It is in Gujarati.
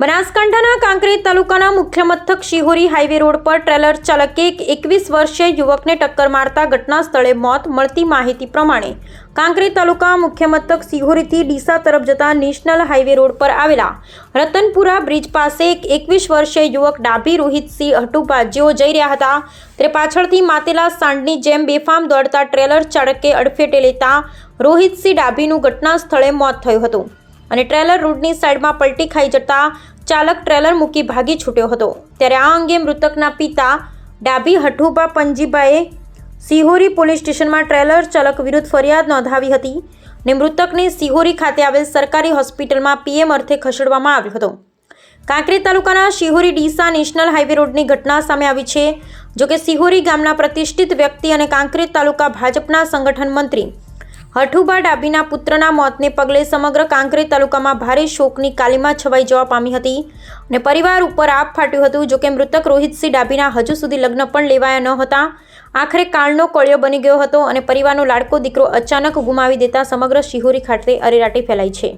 બનાસકાંઠાના કાંકરેજ તાલુકાના મુખ્ય મથક શિહોરી હાઈવે રોડ પર ટ્રેલર ચાલકે એક 21 વર્ષીય યુવકને ટક્કર મારતા ઘટના સ્થળે મોત મળતી માહિતી પ્રમાણે કાંકરેજ તાલુકા મુખ્ય મથક શિહોરીથી ડીસા તરફ જતા નેશનલ હાઈવે રોડ પર આવેલા રતનપુરા બ્રિજ પાસે એક 21 વર્ષીય યુવક ડાભી રોહિતસિંહ હટુભા જેઓ જઈ રહ્યા હતા ત્યારે પાછળથી માતેલા સાંડની જેમ બેફામ દોડતા ટ્રેલર ચાલકે અડફેટે લેતા રોહિતસિંહ ડાભીનું ઘટના સ્થળે મોત થયું હતું અને ટ્રેલર રોડની સાઈડમાં પલટી ખાઈ જતા ચાલક ટ્રેલર મૂકી ભાગી છૂટ્યો હતો। ત્યારે આ અંગે મૃતકના પિતા ડાભી હઠુભા પંજીભાઈએ શિહોરી પોલીસ સ્ટેશનમાં ટ્રેલર ચાલક વિરુદ્ધ ફરિયાદ નોંધાવી હતી અને મૃતકને શિહોરી ખાતે આવેલ સરકારી હોસ્પિટલમાં પીએમ અર્થે ખસેડવામાં આવ્યો હતો। કાંકરેજ તાલુકાના શિહોરી ડીસા નેશનલ હાઈવે રોડની ઘટના સામે આવી છે। જોકે શિહોરી ગામના પ્રતિષ્ઠિત વ્યક્તિ અને કાંકરેજ તાલુકા ભાજપના સંગઠન મંત્રી હઠુભા ડાભીના પુત્રના મોતને પગલે સમગ્ર કાંકરેજ તાલુકામાં ભારે શોકની કાલીમા છવાઈ જવા પામી હતી અને પરિવાર ઉપર આપ ફાટ્યું હતું। જોકે મૃતક રોહિતસિંહ ડાભીના હજુ સુધી લગ્ન પણ લેવાયા ન હતા। આખરે કાળનો કોળિયો બની ગયો હતો અને પરિવારનો લાડકો દીકરો અચાનક ગુમાવી દેતા સમગ્ર શિહોરી ખાતે અરેરાટી ફેલાઈ છે।